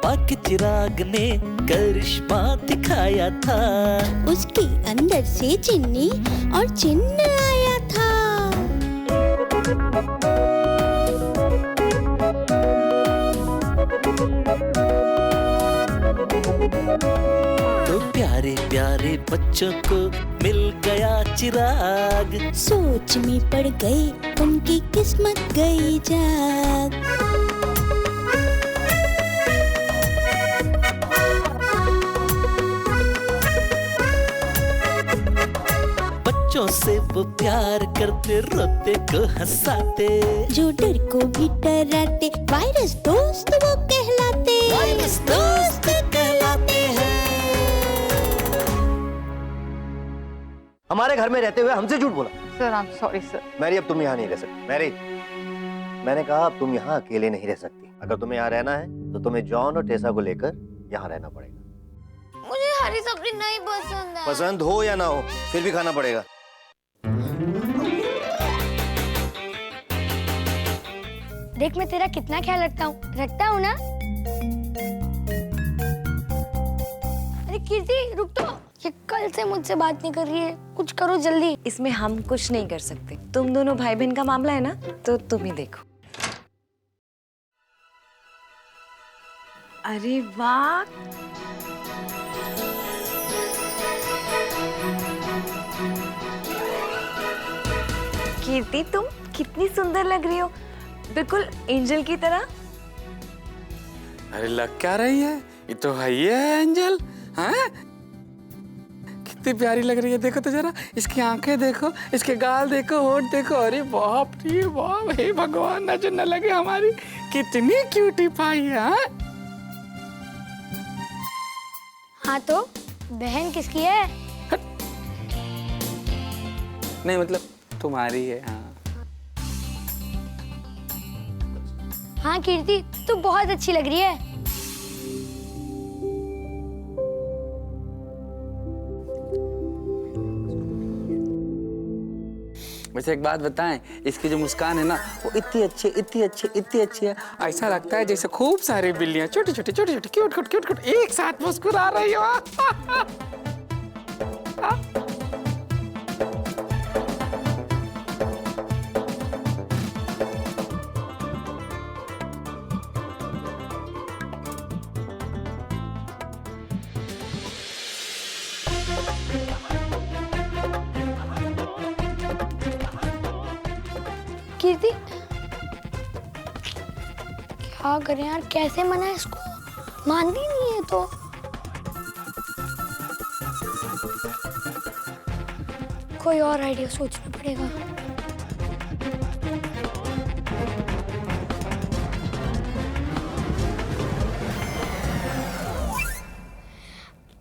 पापा के चिराग ने करिश्मा दिखाया था। उसके अंदर से चिन्नी और चिन्ह आया था। तो प्यारे प्यारे बच्चों को मिल गया चिराग। सोच में पड़ गई उनकी किस्मत गई जाग। बच्चों से वो प्यार करते, रोते को हंसाते, जो डर को भी डराते, वायरस दोस्त वो कहलाते। वायरस दोस्त कहलाते हैं। हमारे घर में रहते हुए हमसे झूठ बोला। Sir I am sorry sir. Mary अब तुम यहाँ नहीं रह सकती। मैरी, मैंने कहा अब तुम यहाँ अकेले नहीं रह सकती। अगर तुम्हें यहाँ रहना है तो तुम्हें जॉन और टेसा को लेकर यहाँ रहना पड़ेगा। मुझे हरी सब्जी नहीं पसंद है। पसंद हो या ना हो फिर भी खाना पड़ेगा। देख मैं तेरा कितना ख्याल रखता हूँ ना। अरे कीर्ति रुक तो, ये कल से मुझसे बात नहीं कर रही है, कुछ करो जल्दी। इसमें हम कुछ नहीं कर सकते, तुम दोनों भाई बहन का मामला है ना, तो तुम ही देखो। अरे वाह, कीर्ति तुम कितनी सुंदर लग रही हो, बिल्कुल एंजल की तरह। अरे लग क्या रही है, ये तो है ही है एंजल। हाँ कितनी प्यारी लग रही है, देखो तो जरा, इसकी आंखें देखो, इसके गाल देखो, होंठ देखो। अरे बाप रे बाप, हे भगवान, नजर न लगे हमारी, कितनी क्यूटी पाई है। हाँ? हाँ तो बहन किसकी है? नहीं मतलब तुम्हारी है। हाँ हाँ कीर्ति तू बहुत अच्छी लग रही है। वैसे एक बात बताएं, इसकी जो मुस्कान है ना, वो इतनी अच्छी, इतनी अच्छी, इतनी अच्छी है, ऐसा लगता है जैसे खूब सारी बिल्लियां छोटी छोटी छोटी छोटी क्यूट क्यूट क्यूट क्यूट एक साथ मुस्कुरा रही हो। कीर्ति क्या करें यार, कैसे मना इसको, मानती नहीं है तो। कोई और आइडिया सोचना पड़ेगा।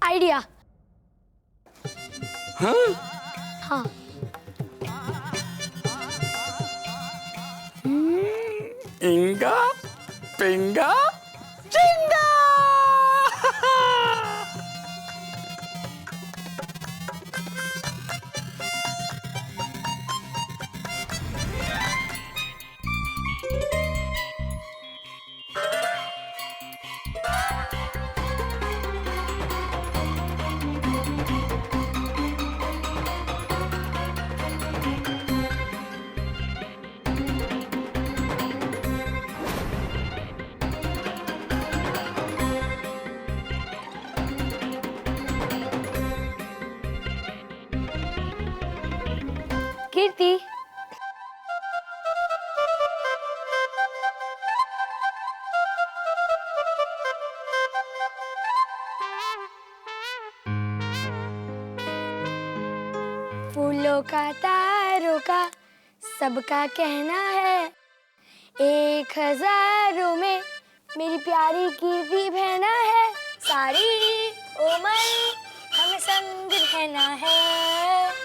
आइडिया। हाँ? हाँ इंगा पिंगा चिंगा। कीर्ति फूलों का तारों का सबका कहना है, 1000 में मेरी प्यारी कीर्ति बहना है, सारी उम्र हमें संग रहना है।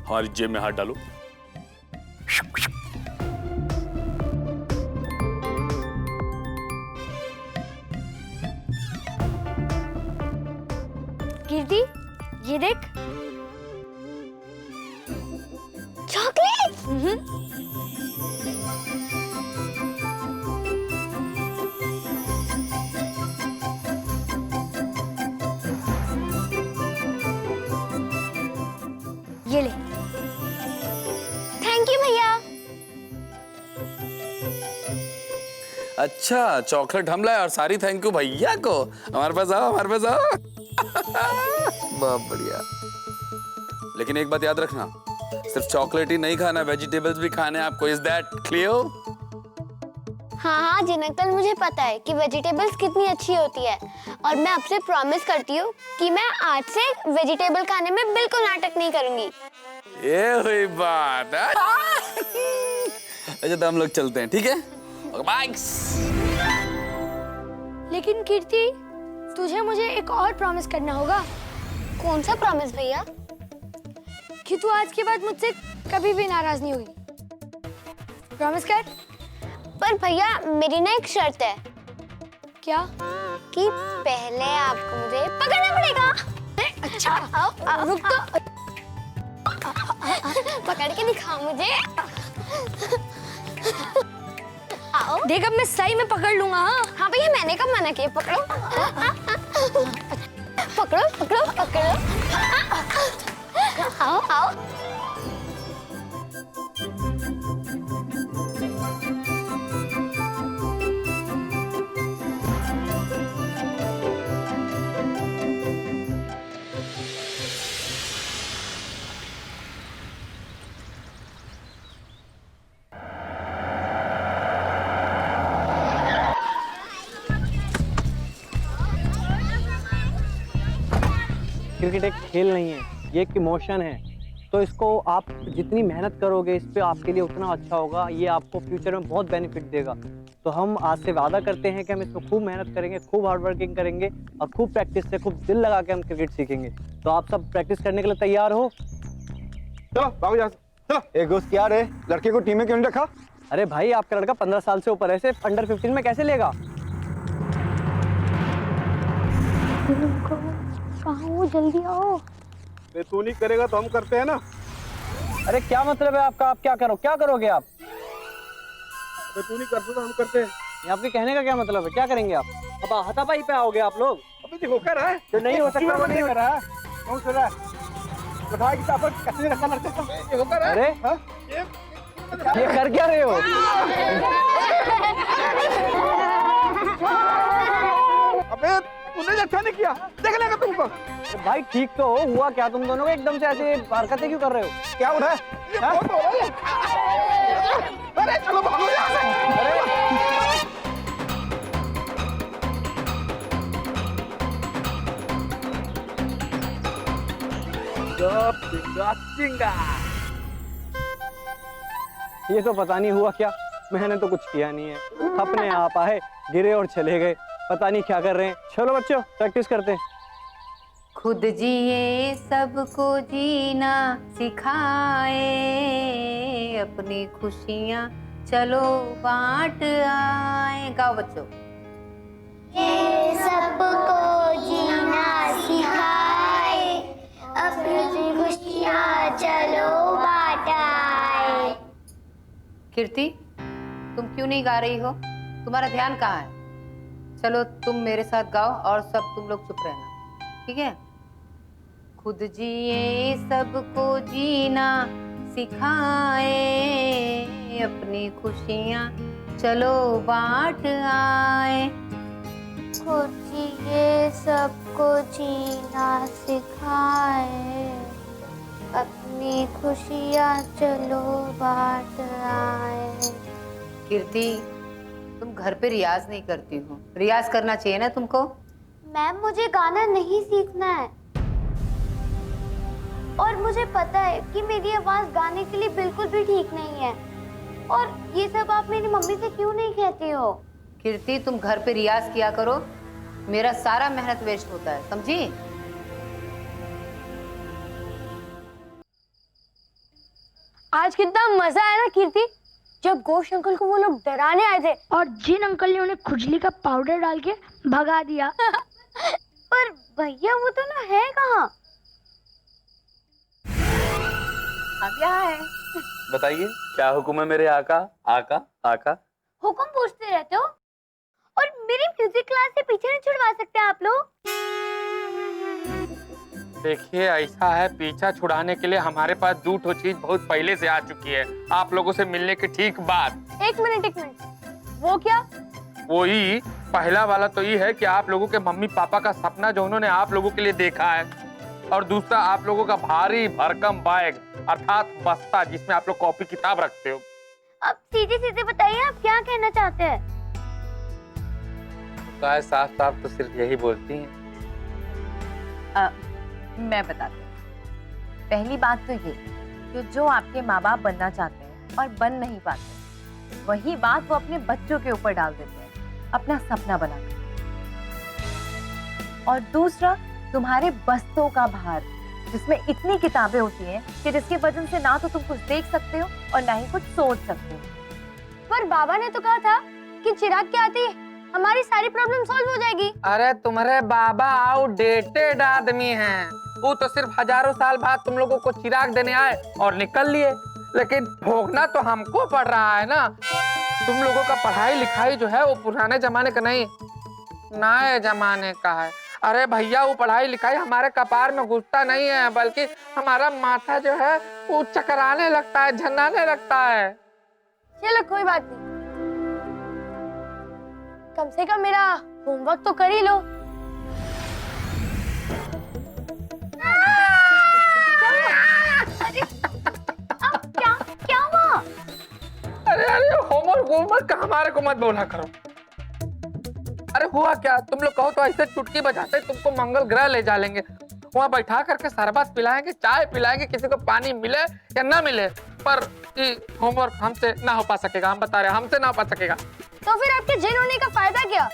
हमारी जेब में हाथ डालो। कीर्ति, ये देख। चॉकलेट। ये ले। थैंक यू भैया। अच्छा, चॉकलेट हम लाए और सारी थैंक यू भैया को। हमारे पास आओ, हमारे पास आओ। बहुत बढ़िया। लेकिन एक बात याद रखना, सिर्फ चॉकलेट ही नहीं खाना, वेजिटेबल्स भी खाने हैं आपको। Is that clear? हाँ हाँ जनकल, मुझे पता है कि वेजिटेबल्स कितनी अच्छी होती है, और मैं आपसे प्रॉमिस करती हूँ कि मैं आज से वेजिटेबल खाने में बिल्कुल नाटक नहीं करूंगी। ये हुई बात। अच्छा तो हम लोग चलते हैं, ठीक है? बाय। लेकिन कीर्ति, तुझे मुझे एक और प्रॉमिस करना होगा। कौन सा प्रॉमिस भैया? कि तू आज के बाद मुझसे कभी भी नाराज नहीं होगी। प्रॉमिस कर। पर भैया मेरी ना एक शर्त है। क्या? कि पहले आपको मुझे पकड़ना पड़ेगा। अच्छा रुक तो। पकड़ के दिखा मुझे। आओ। देख अब मैं सही में पकड़ लूंगा। हाँ भैया, मैंने कब मना किया? पकड़ो पकड़ो पकड़ो पकड़ो। आओ आओ। क्रिकेट एक खेल नहीं है, ये एक इमोशन है। तो इसको आप जितनी मेहनत करोगे इस पे आपके लिए उतना अच्छा होगा। ये आपको फ्यूचर में बहुत बेनिफिट देगा। तो हम आज से वादा करते हैं कि हम इसमें खूब मेहनत करेंगे, खूब हार्ड वर्किंग करेंगे और खूब प्रैक्टिस से, खूब दिल लगा के हम क्रिकेट सीखेंगे। तो आप सब प्रैक्टिस करने के लिए तैयार हो? चलो बाबू यहाँ चलो। एक दोस्त क्या रे, लड़के को टीम में क्यों नहीं रखा? अरे भाई, आपका लड़का 15 साल से ऊपर है, सिर्फ अंडर 15 में कैसे लेगा? कहाँ हो? जल्दी आओ। तू नहीं करेगा तो हम करते हैं ना। अरे क्या मतलब है आपका? आप क्या करोगे आप? तू नहीं करता तो हम करते हैं। ये आपके कहने का क्या मतलब है? क्या करेंगे आप? अब हाथापाई पे आओगे आप लोग? अभी देखो कर रहा है जो नहीं हो सकता वो नहीं हो रहा है। कौन कर रहा है? बताया कि आप कैसे रखा लड़के को? ये हो कर रहा है। अरे हाँ? ये कर क्या रहे हो? अबे तूने अच्छा नहीं किया, देख लेगा तुमको। भाई ठीक तो हो, हुआ क्या तुम दोनों को एकदम से ऐसे हरकतें क्यों कर रहे हो? क्या हो रहा है? ये बहुत हो रहा है। अरे चलो भागो यहाँ से। ये तो पता नहीं हुआ क्या, मैंने तो कुछ किया नहीं है। अपने आप आए, गिरे और चले गए। पता नहीं क्या कर रहे हैं। चलो बच्चों प्रैक्टिस करते हैं। खुद जिए सबको जीना सिखाए, अपनी खुशियाँ चलो बांट आए। गाओ बच्चों। सबको जीना सिखाए, अपनी खुशियाँ चलो बांटाए। कीर्ति, तुम क्यों नहीं गा रही हो? तुम्हारा ध्यान कहाँ है? चलो तुम मेरे साथ गाओ और सब तुम लोग चुप रहना, ठीक है? खुद जिए सबको जीना सिखाए, अपनी खुशियाँ चलो बांट आए। खुद जिए सबको जीना सिखाए, अपनी खुशियाँ चलो बांट आए। कीर्ति, तुम घर पे रियाज नहीं करती हो, रियाज करना चाहिए ना तुमको। मैम मुझे गाना नहीं सीखना है। और मुझे पता है कि मेरी आवाज गाने के लिए बिल्कुल भी ठीक नहीं है। और ये सब आप मेरी मम्मी से क्यों नहीं कहती हो? कीर्ति, तुम घर पे रियाज किया करो, मेरा सारा मेहनत वेस्ट होता है, समझी? आज कितना मजा आया ना कीर्ति, जब घोष अंकल को वो लोग डराने आए थे और जिन अंकल ने उन्हें खुजली का पाउडर डाल के भगा दिया। पर भैया वो तो ना है कहाँ? अब यहाँ है। बताइए क्या हुक्म है मेरे आका? आका आका हुक्म पूछते रहते हो और मेरी म्यूजिक क्लास से पीछे नहीं छुड़वा सकते आप लोग? देखिए, ऐसा है, पीछा छुड़ाने के लिए हमारे पास दो ठो चीज बहुत पहले से आ चुकी है, आप लोगों से मिलने के ठीक बाद। एक मिनट, वो क्या? वही पहला वाला तो ये है कि आप लोगों के मम्मी पापा का सपना जो उन्होंने आप लोगों के लिए देखा है, और दूसरा आप लोगों का भारी भरकम बैग अर्थात बस्ता जिसमें आप लोग कॉपी किताब रखते हो। अब सीधे सीधे बताइए आप क्या कहना चाहते हैं? साफ साफ तो सिर्फ यही बोलती हैं। मैं बताती हूँ। पहली बात तो ये कि जो आपके माँ बाप बनना चाहते हैं और बन नहीं पाते, वही बात वो अपने बच्चों के ऊपर डाल देते हैं अपना सपना बनाकर। और दूसरा, तुम्हारे बस्तों का भार, जिसमें इतनी किताबें होती हैं कि जिसके वजन से ना तो तुम कुछ देख सकते हो और ना ही कुछ सोच सकते हो। पर बाबा ने तो कहा था कि चिराग के आते ही हमारी सारी प्रॉब्लम सॉल्व हो जाएगी। अरे तुम्हारे बाबा आउटडेटेड आदमी हैं, वो तो सिर्फ हजारों साल बाद तुम लोगों को चिराग देने आए और निकल लिए, लेकिन भोगना तो हमको पड़ रहा है ना। तुम लोगों का पढ़ाई लिखाई जो है वो पुराने जमाने का नहीं, नए जमाने का है। अरे भैया, वो पढ़ाई लिखाई हमारे कपार में घुसता नहीं है, बल्कि हमारा माथा जो है वो चकराने लगता है, झन्नाने लगता है। चलो कोई बात नहीं, कम से कम मेरा होमवर्क तो कर ही लो। क्या हुआ? अरे होमवर्क हमारे को मत बोला करो। अरे हुआ क्या, तुम लोग कहो तो ऐसे चुटकी बजाते तुमको मंगल ग्रह ले जा लेंगे, वहाँ बैठा करके शरबत पिलाएंगे, चाय पिलाएंगे, किसी को पानी मिले या ना मिले, पर होमवर्क हमसे ना हो पा सकेगा। हम बता रहे हैं, हमसे ना हो पा सकेगा। तो फिर आपके जिन होने का फायदा क्या?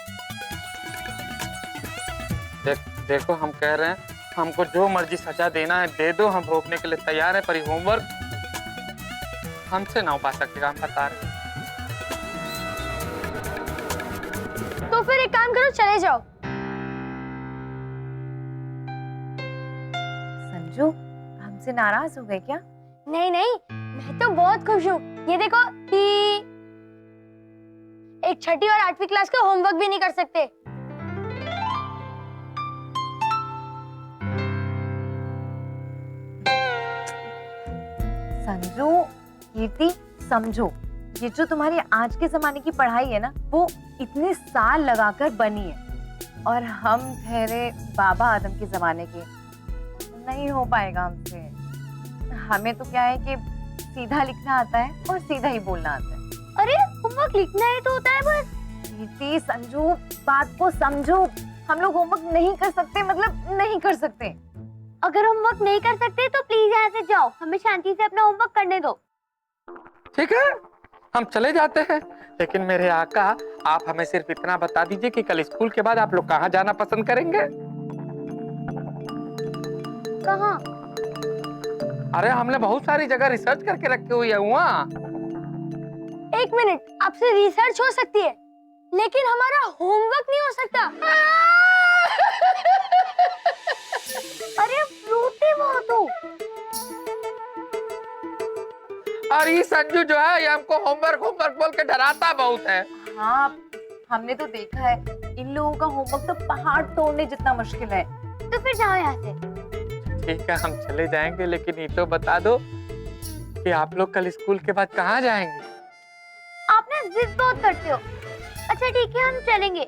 देखो, हम कह रहे हैं हमको जो मर्जी सजा देना है दे दो, हम भोगने के लिए तैयार है, पर ये होमवर्क हमसे ना हो पा सकेगा। हम बता रहे हैं। तो फिर एक काम करो, चले जाओ। संजू, हमसे नाराज हो गए क्या? नहीं नहीं, मैं तो बहुत खुश हूँ। ये देखो कि एक 6ठी और 8वीं क्लास का होमवर्क भी नहीं कर सकते। संजू, कीर्ति, समझो, ये जो तुम्हारी आज के जमाने की पढ़ाई है ना, वो इतने साल लगाकर बनी है, और हम ठहरे बाबा आदम के जमाने के, नहीं हो पाएगा हमसे। हमें तो क्या है कि सीधा लिखना आता है और सीधा ही बोलना आता है। अरे होमवर्क लिखना ही तो होता है बस। कीर्ति, संजू, बात को समझो। हम लोग होमवर्क नहीं कर सकते, मतलब नहीं कर सकते। अगर होमवर्क नहीं कर सकते तो प्लीज यहाँ से जाओ, हमें शांति से अपना होमवर्क करने दो। ठीक है, हम चले जाते हैं, लेकिन मेरे आका, आप हमें सिर्फ इतना बता दीजिए कि कल स्कूल के बाद आप लोग कहाँ जाना पसंद करेंगे? कहाँ? अरे हमने बहुत सारी जगह रिसर्च करके रखी हुई है वहाँ। एक मिनट, आपसे रिसर्च हो सकती है, लेकिन हमारा होमवर्क नहीं हो सकता। अरे रोते बहुत हो। और ये संजू जो है, ये हमको होमवर्क बोल के डराता बहुत है। हाँ, हमने तो देखा है, इन लोगों का होमवर्क तो पहाड़ तोड़ने जितना मुश्किल है। तो फिर जाओ यहाँ से। ठीक है, हम चले जाएंगे, लेकिन ये तो बता दो कि आप लोग कल स्कूल के बाद कहाँ जाएंगे? आप ना जिद बहुत करते हो। अच्छा ठीक है, हम चलेंगे,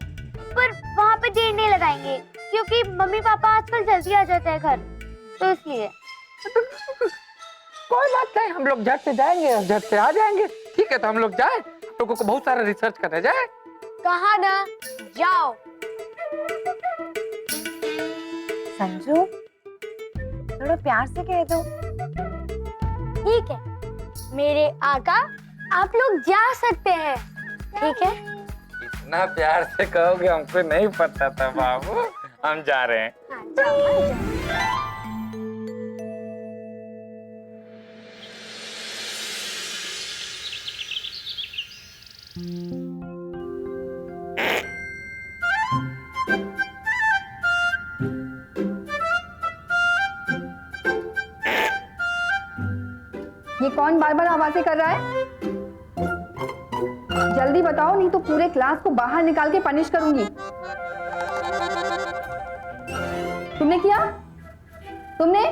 पर वहाँ पे देर नहीं लगाएंगे, क्योंकि मम्मी पापा आजकल जल्दी आ जाते हैं घर, तो इसलिए। कोई बात नहीं, हम लोग झट से जाएंगे और झट से आ जाएंगे। ठीक है, तो हम लोग जाए, लोगों को बहुत सारा रिसर्च करने जाए। कहा ना, जाओ। संजू, थोड़ा प्यार से कह दो। ठीक है मेरे आका, आप लोग जा सकते हैं, ठीक है? इतना प्यार से कहोगे हमको नहीं पता था बाबू, हम जा रहे हैं। हाँ, जाओ। ये कौन बार बार आवाजें कर रहा है? जल्दी बताओ, नहीं तो पूरे क्लास को बाहर निकाल के पनिश करूंगी। तुमने किया? तुमने?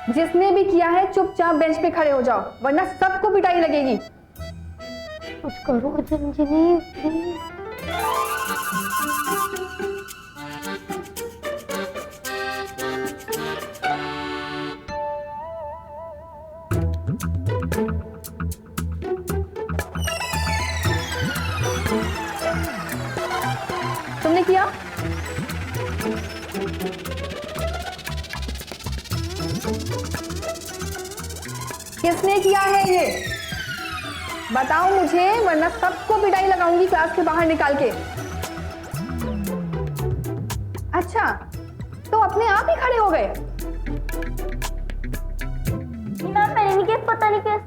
जिसने भी किया है चुपचाप बेंच पे खड़े हो जाओ, वरना सबको पिटाई लगेगी। कुछ करो झुनझुनी प्लीज। तुमने किया? किसने किया है ये? बताओ मुझे, वरना सबको पिटाई लगाऊंगी क्लास के बाहर निकाल के। अच्छा, तो अपने आप ही खड़े हो गए? मैम मैंने नहीं किया, पता नहीं कैसे।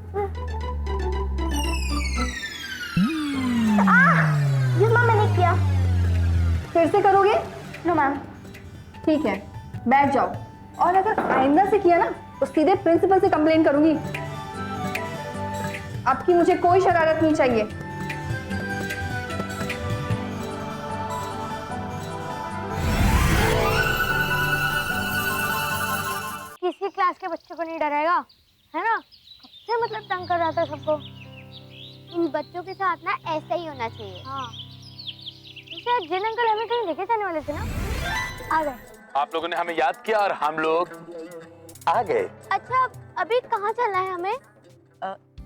यस मैम मैंने किया। फिर से करोगे? No ma'am. ठीक है, बैठ जाओ। और अगर आइंदा से किया ना तो सीधे प्रिंसिपल से कंप्लेन करूंगी। आपकी मुझे कोई शरारत नहीं चाहिए। किसी क्लास के बच्चे को नहीं डराएगा, है ना? कब से मतलब तंग कर रहा था सबको। इन बच्चों के साथ ना ऐसा ही होना चाहिए। हाँ। शायद जिन अंकल हमें कहीं लेके जाने वाले थे ना, आ गए। आप लोगों ने हमें याद किया और हम लोग आ गए। अच्छा अभी कहाँ चलना है हमें?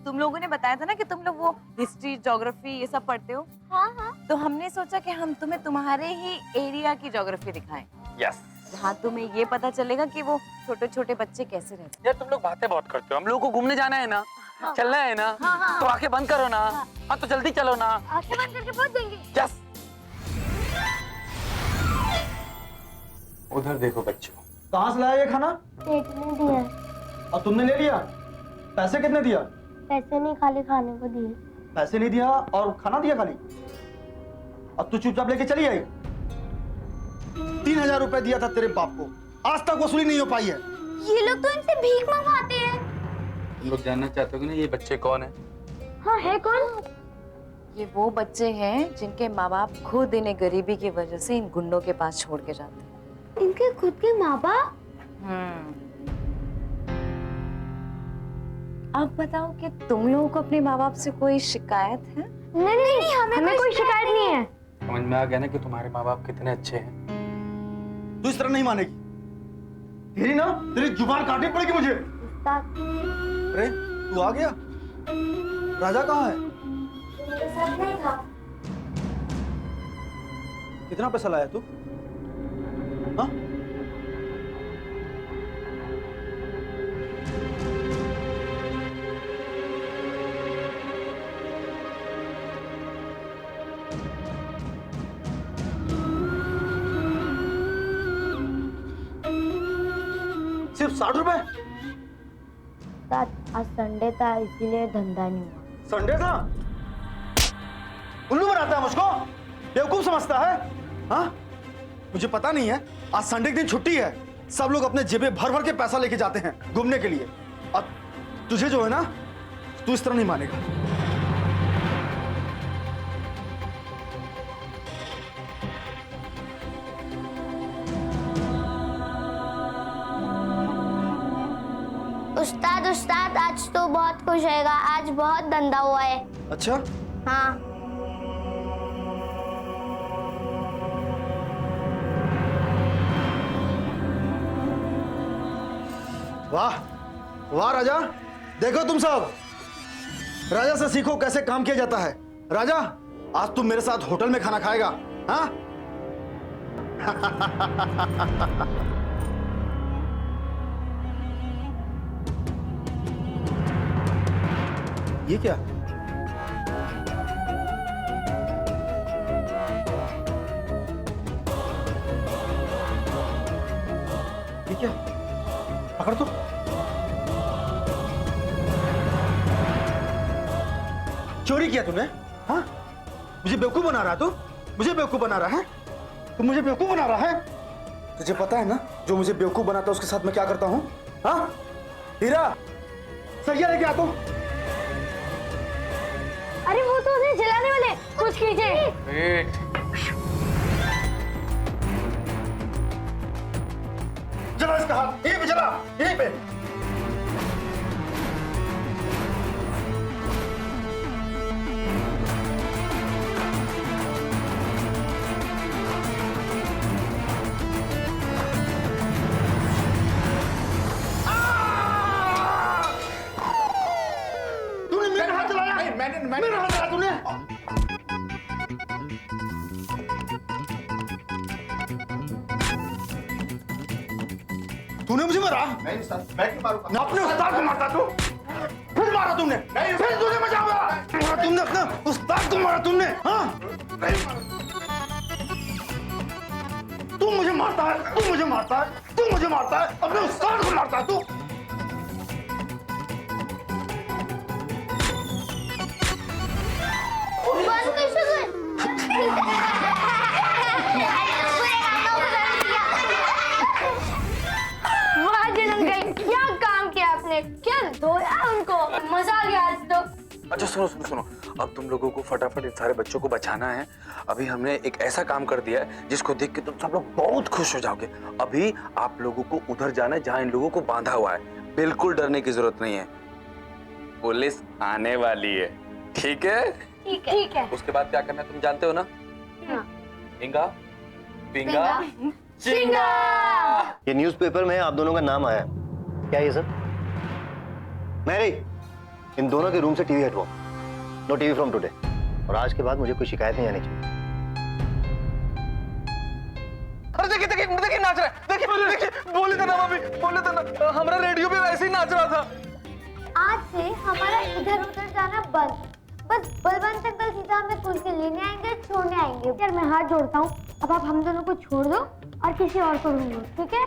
तुम लोगों ने बताया था ना कि तुम लोग वो हिस्ट्री, ज्योग्राफी ये सब पढ़ते हो। हाँ हाँ। तो हमने सोचा कि हम तुम्हें तुम्हारे ही एरिया की ज्योग्राफी दिखाएं। यस। जहाँ तुम्हें ये पता चलेगा कि वो छोटे छोटे बच्चे कैसे रहते हैं। यार तुम लोग बातें बहुत करते हो, हम लोगों को घूमने जाना है ना, चलना है ना, तो आंखें बंद करो ना। हाँ तो जल्दी चलो ना। आंखें बंद करके पहुंच जाएंगे। यस। उधर देखो बच्चों। कहाँ से लाया ये खाना? एक ने दिया। और तुमने ले लिया? पैसे कितने दिया? पैसे नहीं, खाली खाने को दिए। पैसे नहीं दिया और खाना दिया खाली? अब तू चुपचाप लेके चली आई। 3000 रुपए दिया था तेरे बाप को, आज तक वसूली नहीं हो पाई है। ये लोग तो इनसे भीख मंगवाते हैं। तुम लोग जानना चाहते हो ना ये बच्चे कौन है? हाँ है कौन? ये वो बच्चे हैं जिनके माँ बाप खुद इन्हें गरीबी की वजह से इन गुंडों के पास छोड़ के जाते हैं। इनके खुद के माँ बाप? अब बताओ कि तुम लोगों को अपने माँ बाप से कोई शिकायत है? नहीं नहीं, हमें कोई शिकायत नहीं है। समझ में आ गया ना कि तुम्हारे माँ बाप कितने अच्छे हैं। तू इस तरह नहीं मानेगी। तेरी ना, तेरी जुबान काटनी पड़ेगी मुझे। अरे तू आ गया? राजा कहाँ है? कितना पैसा लाया तू? हाँ? सिर्फ 60 रुपए? आज संडे था इसीलिए धंधा नहीं हुआ। संडे था? उल्लू बनाता है मुझको, बेवकूफ समझता है। हाँ, मुझे पता नहीं है आज संडे के दिन छुट्टी है, सब लोग अपने जेबें भर भर के पैसा लेके जाते हैं घूमने के लिए। अब तुझे जो है ना, तू इस तरह नहीं मानेगा। उस्ताद उस्ताद आज तो बहुत खुश होएगा, आज बहुत धंधा हुआ है। अच्छा? हाँ। वाह वाह राजा, देखो तुम सब, राजा से सीखो कैसे काम किया जाता है। राजा आज तुम मेरे साथ होटल में खाना खाएगा। हाँ ये क्या? ये क्या? पकड़ तो। चोरी किया तूने? हाँ? मुझे बेवकूफ बना रहा है तू? मुझे बेवकूफ बना रहा है? तू मुझे बेवकूफ बना रहा है? तुझे पता है ना जो मुझे बेवकूफ बनाता है उसके साथ मैं क्या करता हूँ? हाँ? हीरा, सही लेके आता हूँ। अरे वो तो उन्हें जलाने वाले, कुछ कीजिए। जला इसका हाथ, यहीं पे जला, यहीं पे। तूने मेरा हाथ जलाया। मैंने मेरा हाथ जलाया तूने। तूने मुझे मारा? नहीं उस्ताद, मैं क्यों मारूंगा? ना अपने उस्ताद को मारता तू? फिर मारा तुमने? नहीं, फिर तूने मजा मारा तुमने अपने उस्ताद को मारा तुमने? हाँ? तू मुझे मारता है, तू मुझे मारता है, तू मुझे मारता है, अपने उस्ताद को मारता है तू? बंद कैसे कर? वाह जलन गई, क्या काम किया आपने, क्या धोया उनको, मजा आ गया आज तो। अच्छा सुनो सुनो सुनो, अब तुम लोगों को फटाफट इन सारे बच्चों को बचाना है। अभी हमने एक ऐसा काम कर दिया है जिसको देख के तुम सब लोग बहुत खुश हो जाओगे। अभी आप लोगों को उधर जाना है जहाँ इन लोगों को बांधा हुआ है। बिल्कुल डरने की जरूरत नहीं है, पुलिस आने वाली है। ठीक है? ठीक है। उसके बाद क्या करना है तुम जानते हो ना? हाँ। इंगा, पिंगा, चिंगा। ये न्यूज़पेपर में आप दोनों का नाम आया। क्या ये सब? मैरी, इन दोनों के रूम से टीवी हटवाओ। No TV from today. और आज के बाद मुझे कोई शिकायत नहीं आनी चाहिए। अरे देखिए देखिए देखिए नाच रहा है, देखिए देखिए, बोले थे ना भाभी, बोले थे ना, हमारा रेडियो पे वैसे ही नाच रहा था। आज से हमारा इधर उधर जाना बंद। बस बलवंत अंकल सीधा हमें स्कूल से लेने आएंगे, छोड़ने आएंगे। यार मैं हाथ जोड़ता हूँ, अब आप हम दोनों को छोड़ दो और किसी और को ढूंढो, ठीक है?